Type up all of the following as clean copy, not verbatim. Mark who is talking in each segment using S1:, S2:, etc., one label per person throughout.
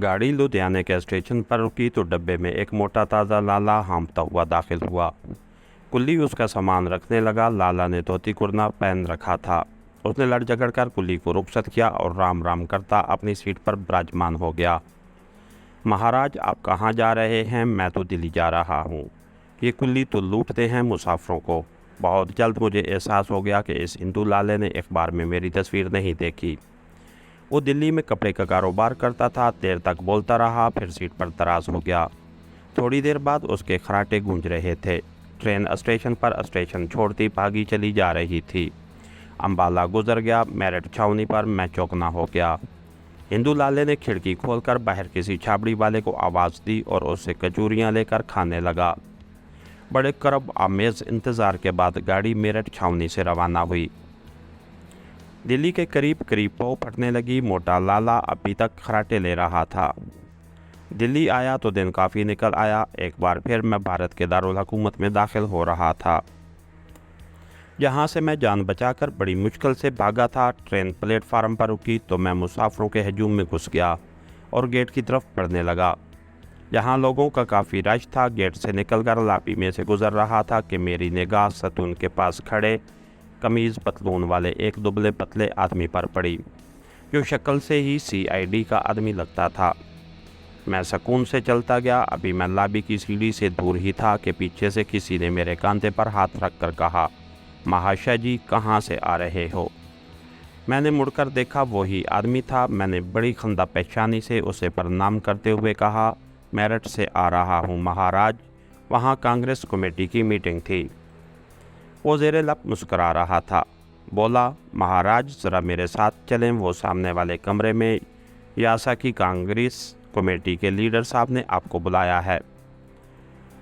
S1: गाड़ी लुधियाने के स्टेशन पर रुकी तो डब्बे में एक मोटा ताज़ा लाला हाँफता हुआ दाखिल हुआ। कुल्ली उसका सामान रखने लगा। लाला ने धोती कुर्ता पहन रखा था। उसने लड़ झगड़ कर कुल्ली को रुखसत किया और राम राम करता अपनी सीट पर विराजमान हो गया। महाराज, आप कहाँ जा रहे हैं? मैं तो दिल्ली जा रहा हूँ। ये कुल्ली तो लूटते हैं मुसाफरों को। बहुत जल्द मुझे एहसास हो गया कि इस हिंदू लाले ने अखबार में मेरी तस्वीर नहीं देखी। वो दिल्ली में कपड़े का कारोबार करता था। देर तक बोलता रहा, फिर सीट पर दराज हो गया। थोड़ी देर बाद उसके खराटे गूंज रहे थे। ट्रेन स्टेशन पर स्टेशन छोड़ती भागी चली जा रही थी। अम्बाला गुजर गया। मेरठ छावनी पर मैं चौंकना हो गया। हिंदू लाले ने खिड़की खोलकर बाहर किसी छाबड़ी वाले को आवाज़ दी और उससे कचौरियाँ लेकर खाने लगा। बड़े करब आमेज इंतज़ार के बाद गाड़ी मेरठ छावनी से रवाना हुई। दिल्ली के करीब करीब पौ फटने लगी। मोटा लाला अभी तक खराटे ले रहा था। दिल्ली आया तो दिन काफ़ी निकल आया। एक बार फिर मैं भारत के दारुल हुकूमत में दाखिल हो रहा था, जहाँ से मैं जान बचाकर बड़ी मुश्किल से भागा था। ट्रेन प्लेटफार्म पर रुकी तो मैं मुसाफरों के हजूम में घुस गया और गेट की तरफ बढ़ने लगा, जहाँ लोगों का काफ़ी रश था। गेट से निकलकर लापी में से गुजर रहा था कि मेरी निगाह सतून के पास खड़े कमीज़ पतलून वाले एक दुबले पतले आदमी पर पड़ी, जो शक्ल से ही CID का आदमी लगता था। मैं सुकून से चलता गया। अभी मैं लाबी की सीढ़ी से दूर ही था कि पीछे से किसी ने मेरे कांधे पर हाथ रख कर कहा, महाशय जी, कहाँ से आ रहे हो? मैंने मुड़कर देखा, वही आदमी था। मैंने बड़ी खंदा पहचानी से उसे प्रणाम करते हुए कहा, मेरठ से आ रहा हूँ महाराज, वहाँ कांग्रेस कमेटी की मीटिंग थी। वो ज़ेरे लब मुस्करा रहा था। बोला, महाराज ज़रा मेरे साथ चलें, वो सामने वाले कमरे में यासा की कांग्रेस कमेटी के लीडर साहब ने आपको बुलाया है।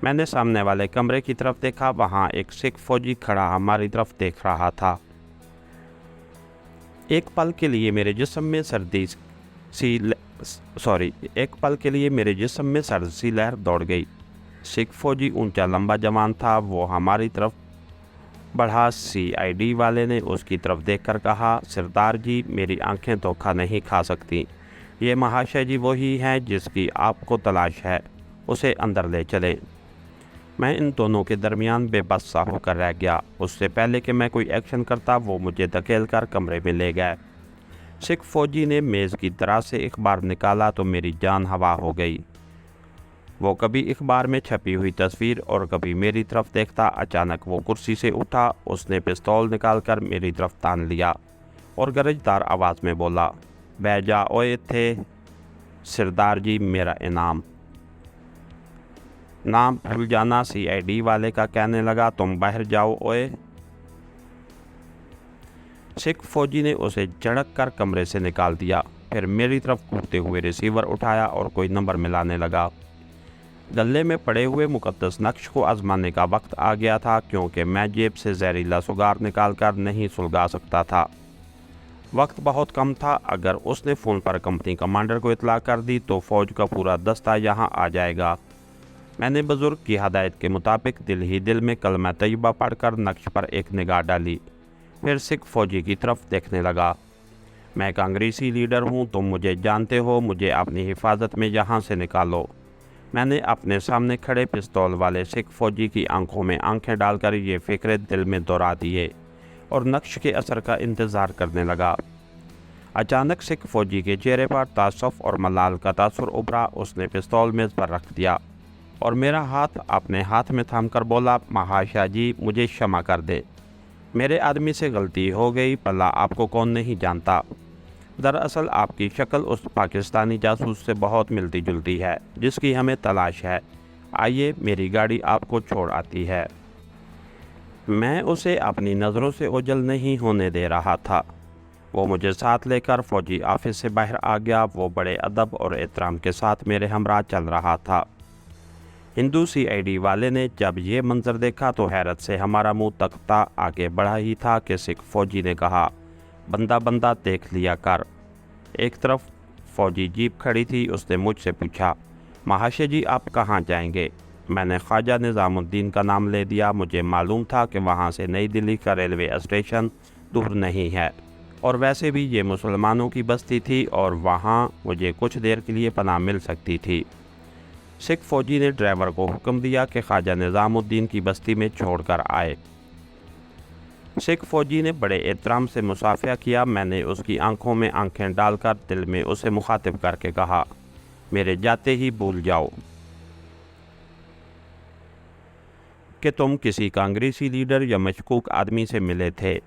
S1: मैंने सामने वाले कमरे की तरफ देखा। वहाँ एक सिख फौजी खड़ा हमारी तरफ देख रहा था। एक पल के लिए मेरे जिस्म में सर्द सी लहर दौड़ गई। सिख फौजी ऊंचा लंबा जवान था। वो हमारी तरफ बढ़ा। CID वाले ने उसकी तरफ देखकर कहा, सरदार जी, मेरी आंखें धोखा नहीं खा सकती। ये महाशय जी वही हैं जिसकी आपको तलाश है। उसे अंदर ले चले। मैं इन दोनों के दरमियान बेबस सा होकर रह गया। उससे पहले कि मैं कोई एक्शन करता, वो मुझे धकेल कर कमरे में ले गए। सिख फौजी ने मेज़ की दराज से अखबार निकाला तो मेरी जान हवा हो गई। वो कभी अखबार में छपी हुई तस्वीर और कभी मेरी तरफ देखता। अचानक वो कुर्सी से उठा। उसने पिस्तौल निकालकर मेरी तरफ तान लिया और गरजदार आवाज़ में बोला, बह जा ओए थे सरदार जी, मेरा इनाम। नाम भूल जाना। CID वाले का कहने लगा, तुम बाहर जाओ ओए। सिख फौजी ने उसे झड़क कर कमरे से निकाल दिया। फिर मेरी तरफ घूरते हुए रिसीवर उठाया और कोई नंबर मिलाने लगा। गले में पड़े हुए मुकद्दस नक्श को आजमाने का वक्त आ गया था, क्योंकि मैं जेब से जहरीला सुगार निकाल कर नहीं सुलगा सकता था। वक्त बहुत कम था। अगर उसने फ़ोन पर कंपनी कमांडर को इतला कर दी तो फ़ौज का पूरा दस्ता यहाँ आ जाएगा। मैंने बुज़ुर्ग की हदायत के मुताबिक दिल ही दिल में कलमा तैयबा पढ़कर नक्श पर एक निगाह डाली। फिर सिख फौजी की तरफ देखने लगा। मैं कांग्रेसी लीडर हूँ, तुम मुझे जानते हो। मुझे अपनी हिफाजत में यहाँ से निकालो। मैंने अपने सामने खड़े पिस्तौल वाले सिख फौजी की आंखों में आंखें डालकर ये फ़िक्रे दिल में दोहरा दिए और नक्श के असर का इंतज़ार करने लगा। अचानक सिख फौजी के चेहरे पर तासुफ और मलाल का तासुर उभरा। उसने पिस्तौल मेज़ पर रख दिया और मेरा हाथ अपने हाथ में थामकर बोला, महाशय जी, मुझे क्षमा कर दे। मेरे आदमी से गलती हो गई। भला आपको कौन नहीं जानता? दरअसल आपकी शक्ल उस पाकिस्तानी जासूस से बहुत मिलती जुलती है जिसकी हमें तलाश है। आइए, मेरी गाड़ी आपको छोड़ आती है। मैं उसे अपनी नज़रों से ओझल नहीं होने दे रहा था। वो मुझे साथ लेकर फौजी ऑफिस से बाहर आ गया। वो बड़े अदब और एहतराम के साथ मेरे हमरा चल रहा था। हिंदू CID वाले ने जब ये मंजर देखा तो हैरत से हमारा मुंह तकता आगे बढ़ा ही था कि सिख फौजी ने कहा, बंदा बंदा देख लिया कर। एक तरफ फौजी जीप खड़ी थी। उसने मुझसे पूछा, महाशय जी, आप कहाँ जाएंगे? मैंने ख्वाजा निज़ामुद्दीन का नाम ले दिया। मुझे मालूम था कि वहाँ से नई दिल्ली का रेलवे स्टेशन दूर नहीं है। اور ویسے بھی یہ مسلمانوں کی بستی تھی اور وہاں مجھے کچھ دیر کے لیے پناہ مل سکتی تھی۔ سکھ فوجی نے ڈرائیور کو حکم دیا کہ خواجہ نظام الدین کی بستی میں چھوڑ کر آئے۔ سکھ فوجی نے بڑے احترام سے مصافحہ کیا۔ میں نے اس کی آنکھوں میں آنکھیں ڈال کر دل میں اسے مخاطب کر کے کہا، میرے جاتے ہی بھول جاؤ کہ تم کسی کانگریسی لیڈر یا مشکوک آدمی سے ملے تھے۔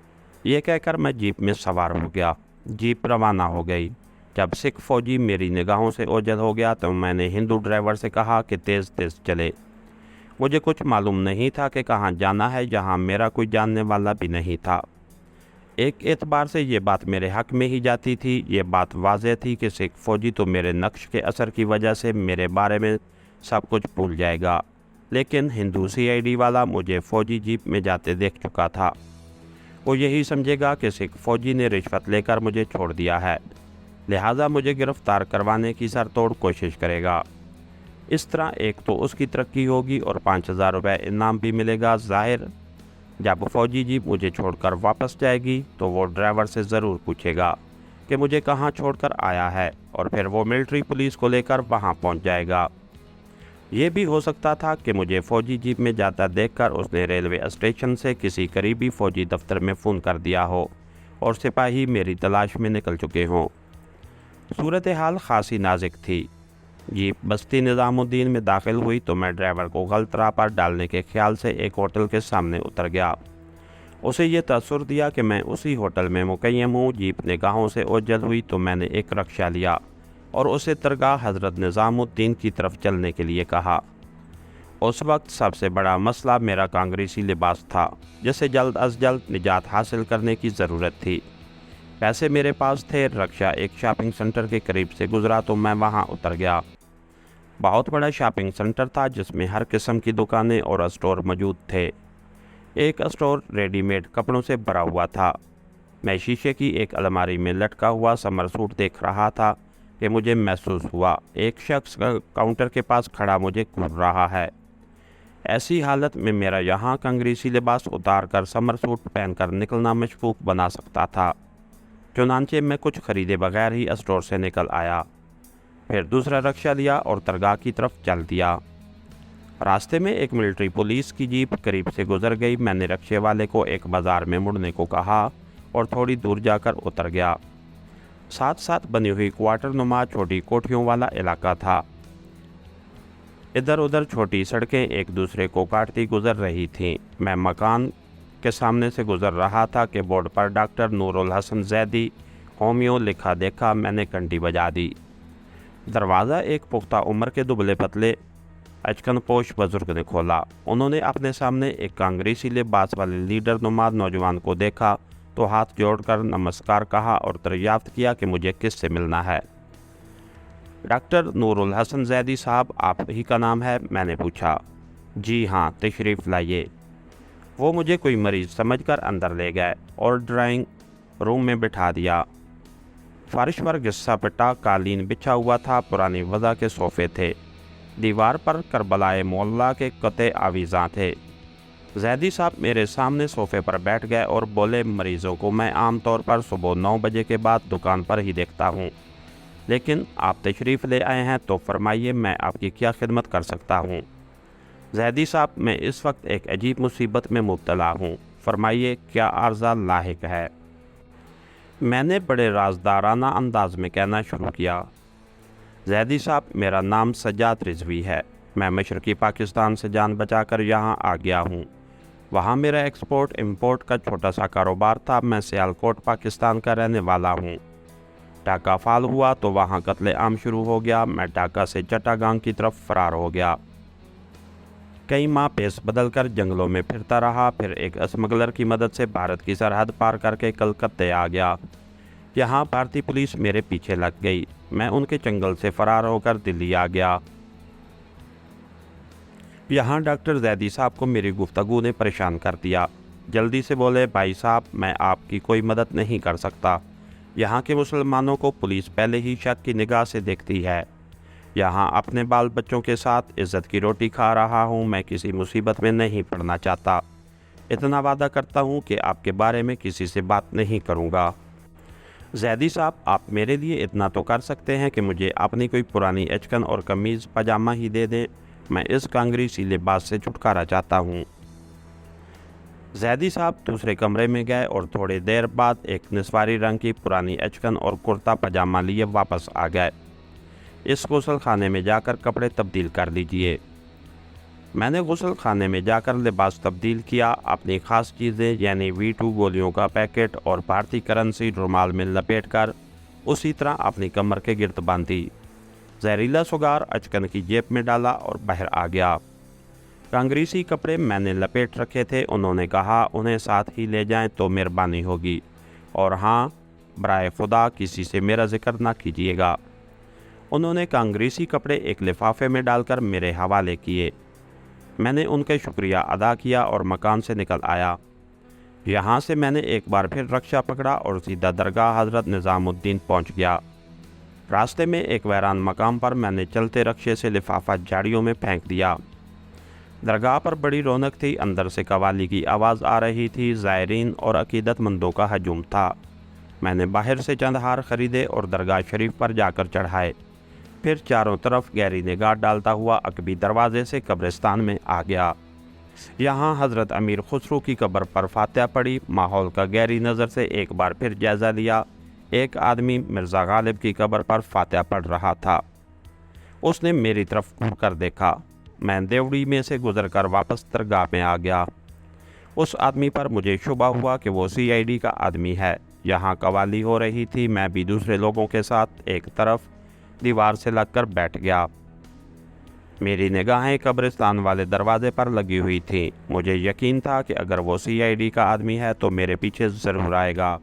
S1: یہ کہہ کر میں جیپ میں سوار ہو گیا۔ جیپ روانہ ہو گئی۔ جب سکھ فوجی میری نگاہوں سے اوجھل ہو گیا تو میں نے ہندو ڈرائیور سے کہا کہ تیز تیز چلے۔ مجھے کچھ معلوم نہیں تھا کہ کہاں جانا ہے، جہاں میرا کوئی جاننے والا بھی نہیں تھا۔ ایک اعتبار سے یہ بات میرے حق میں ہی جاتی تھی۔ یہ بات واضح تھی کہ سکھ فوجی تو میرے نقش کے اثر کی وجہ سے میرے بارے میں سب کچھ بھول جائے گا، لیکن ہندو CID والا مجھے فوجی جیپ میں جاتے دیکھ چکا تھا۔ وہ یہی سمجھے گا کہ سکھ فوجی نے رشوت لے کر مجھے چھوڑ دیا ہے، لہٰذا مجھے گرفتار کروانے کی سر توڑ کوشش کرے گا۔ اس طرح ایک تو اس کی ترقی ہوگی اور 5000 روپے انعام بھی ملے گا۔ ظاہر جب فوجی جیپ مجھے چھوڑ کر واپس جائے گی تو وہ ڈرائیور سے ضرور پوچھے گا کہ مجھے کہاں چھوڑ کر آیا ہے، اور پھر وہ ملٹری پولیس کو لے کر وہاں پہنچ جائے گا۔ یہ بھی ہو سکتا تھا کہ مجھے فوجی جیپ میں جاتا دیکھ کر اس نے ریلوے اسٹیشن سے کسی قریبی فوجی دفتر میں فون کر دیا ہو اور سپاہی میری تلاش میں نکل چکے ہوں۔ صورتحال خاصی نازک تھی۔ جیپ بستی نظام الدین میں داخل ہوئی تو میں ڈرائیور کو غلط راہ پر ڈالنے کے خیال سے ایک ہوٹل کے سامنے اتر گیا۔ اسے یہ تاثر دیا کہ میں اسی ہوٹل میں مقیم ہوں۔ جیپ نگاہوں سے اوجھل ہوئی تو میں نے ایک رکشہ لیا اور اسے درگاہ حضرت نظام الدین کی طرف چلنے کے لیے کہا۔ اس وقت سب سے بڑا مسئلہ میرا کانگریسی لباس تھا، جسے جلد از جلد نجات حاصل کرنے کی ضرورت تھی۔ پیسے میرے پاس تھے۔ رکشہ ایک شاپنگ سینٹر کے قریب سے گزرا تو میں وہاں اتر گیا۔ بہت بڑا شاپنگ سینٹر تھا جس میں ہر قسم کی دکانیں اور اسٹور موجود تھے۔ ایک اسٹور ریڈی میڈ کپڑوں سے بھرا ہوا تھا۔ میں شیشے کی ایک الماری میں لٹکا ہوا سمر سوٹ دیکھ رہا تھا کہ مجھے محسوس ہوا ایک شخص کاؤنٹر کے پاس کھڑا مجھے گھور رہا ہے۔ ایسی حالت میں میرا یہاں کانگریسی لباس اتار کر سمر سوٹ پہن کر نکلنا مشکوک بنا سکتا تھا۔ چنانچہ میں کچھ خریدے بغیر ہی اسٹور سے نکل آیا، پھر دوسرا رکشہ لیا اور درگاہ کی طرف چل دیا۔ راستے میں ایک ملٹری پولیس کی جیپ قریب سے گزر گئی۔ میں نے رکشے والے کو ایک بازار میں مڑنے کو کہا اور تھوڑی دور جا کر اتر گیا۔ ساتھ ساتھ بنی ہوئی کوارٹر نما چھوٹی کوٹھیوں والا علاقہ تھا۔ ادھر ادھر چھوٹی سڑکیں ایک دوسرے کو کاٹتی گزر رہی تھیں۔ میں مکان کے سامنے سے گزر رہا تھا کہ بورڈ پر ڈاکٹر نور الحسن زیدی ہومیو لکھا دیکھا۔ میں نے گھنٹی بجا دی۔ دروازہ ایک پختہ عمر کے دبلے پتلے اچکن پوش بزرگ نے کھولا۔ انہوں نے اپنے سامنے ایک کانگریسی لباس والے لیڈر نما نوجوان کو دیکھا تو ہاتھ جوڑ کر نمسکار کہا اور دریافت کیا کہ مجھے کس سے ملنا ہے۔ ڈاکٹر نور الحسن زیدی صاحب، آپ ہی کا نام ہے؟ میں نے پوچھا۔ جی ہاں، تشریف لائیے۔ وہ مجھے کوئی مریض سمجھ کر اندر لے گئے اور ڈرائنگ روم میں بٹھا دیا۔ فرش پر غصہ پٹا قالین بچھا ہوا تھا، پرانی وضع کے صوفے تھے، دیوار پر کربلائے مولا کے قطعے آویزاں تھے۔ زیدی صاحب میرے سامنے صوفے پر بیٹھ گئے اور بولے، مریضوں کو میں عام طور پر صبح 9 بجے کے بعد دکان پر ہی دیکھتا ہوں، لیکن آپ تشریف لے آئے ہیں تو فرمائیے میں آپ کی کیا خدمت کر سکتا ہوں؟ زیدی صاحب، میں اس وقت ایک عجیب مصیبت میں مبتلا ہوں، فرمائیے کیا عارضہ لاحق ہے؟ میں نے بڑے رازدارانہ انداز میں کہنا شروع کیا۔ زیدی صاحب، میرا نام سجاد رضوی ہے۔ میں مشرقی پاکستان سے جان بچا کر یہاں آ گیا ہوں۔ وہاں میرا ایکسپورٹ امپورٹ کا چھوٹا سا کاروبار تھا۔ میں سیالکوٹ پاکستان کا رہنے والا ہوں۔ ڈھاکہ فال ہوا تو وہاں قتل عام شروع ہو گیا۔ میں ڈھاکہ سے چٹاگانگ کی طرف فرار ہو گیا۔ کئی ماہ پیس بدل کر جنگلوں میں پھرتا رہا، پھر ایک اسمگلر کی مدد سے بھارت کی سرحد پار کر کے کلکتے آ گیا۔ یہاں بھارتی پولیس میرے پیچھے لگ گئی۔ میں ان کے چنگل سے فرار ہو کر دلی آ گیا۔ یہاں ڈاکٹر زیدی صاحب کو میری گفتگو نے پریشان کر دیا۔ جلدی سے بولے، بھائی صاحب، میں آپ کی کوئی مدد نہیں کر سکتا۔ یہاں کے مسلمانوں کو پولیس پہلے ہی شک کی نگاہ سے دیکھتی ہے۔ یہاں اپنے بال بچوں کے ساتھ عزت کی روٹی کھا رہا ہوں۔ میں کسی مصیبت میں نہیں پڑنا چاہتا۔ اتنا وعدہ کرتا ہوں کہ آپ کے بارے میں کسی سے بات نہیں کروں گا۔ ज़ैदी साहब, आप मेरे लिए इतना तो कर सकते हैं कि मुझे अपनी कोई पुरानी एचकन और कमीज़ पजामा ही दे दें। मैं इस कांग्रेसी लिबास से छुटकारा चाहता हूँ। ज़ैदी साहब दूसरे कमरे में गए और थोड़ी देर बाद एक निस्वारी रंग की पुरानी एचकन और कुर्ता पजामा लिए वापस आ गए। इस गुसल खाने में जाकर कपड़े तब्दील कर लीजिए। मैंने गुसल खाने में जाकर लिबास तब्दील किया। अपनी ख़ास चीज़ें यानी V2 गोलियों का पैकेट और भारतीय करेंसी रुमाल में लपेटकर उसी तरह अपनी कमर के गिर्द बांधी। जहरीला सुगार अचकन की जेब में डाला और बाहर आ गया। कांग्रेसी कपड़े मैंने लपेट रखे थे। उन्होंने कहा उन्हें साथ ही ले जाएं तो मेहरबानी होगी, और हाँ, बराए खुदा किसी से मेरा जिक्र ना कीजिएगा। उन्होंने कांग्रेसी कपड़े एक लिफाफे में डालकर मेरे हवाले किए। मैंने उनका शुक्रिया अदा किया और मकान से निकल आया। यहाँ से मैंने एक बार फिर रक्शा पकड़ा और सीधा दरगाह हज़रत निज़ामुद्दीन पहुँच गया। रास्ते में एक वैरान मकाम पर मैंने चलते रक्शे से लिफाफा झाड़ियों में फेंक दिया। दरगाह पर बड़ी रौनक थी। अंदर से कवाली की आवाज़ आ रही थी। ज़ायरीन और अकीदतमंदों का हजूम था। मैंने बाहर से चंद हार खरीदे और दरगाह शरीफ पर जाकर चढ़ाए। फिर चारों तरफ गहरी निगाह डालता हुआ अकबी दरवाजे से कब्रिस्तान में आ गया। यहाँ हज़रत अमीर खुसरो की कब्र पर फातिहा पड़ी। माहौल का गहरी नज़र से एक बार फिर जायज़ा लिया। एक आदमी मिर्ज़ा गालिब की कब्र पर फातिहा पढ़ रहा था। उसने मेरी तरफ घूर कर देखा। मैं देवड़ी में से गुजरकर वापस दरगाह में आ गया। उस आदमी पर मुझे शुबा हुआ कि वो CID का आदमी है। यहाँ कवाली हो रही थी। मैं भी दूसरे लोगों के साथ एक तरफ दीवार से लगकर बैठ गया। मेरी निगाहें कब्रिस्तान वाले दरवाजे पर लगी हुई थीं। मुझे यकीन था कि अगर वो CID का आदमी है तो मेरे पीछे ज़रूर आएगा।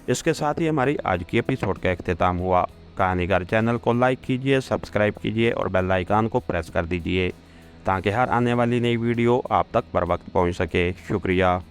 S1: इसके साथ ही हमारी आज की एपिसोड का इख्तिताम हुआ। कहानीगर चैनल को लाइक कीजिए, सब्सक्राइब कीजिए और बेल आइकन को प्रेस कर दीजिए ताकि हर आने वाली नई वीडियो आप तक बर वक्त पहुँच सके। शुक्रिया।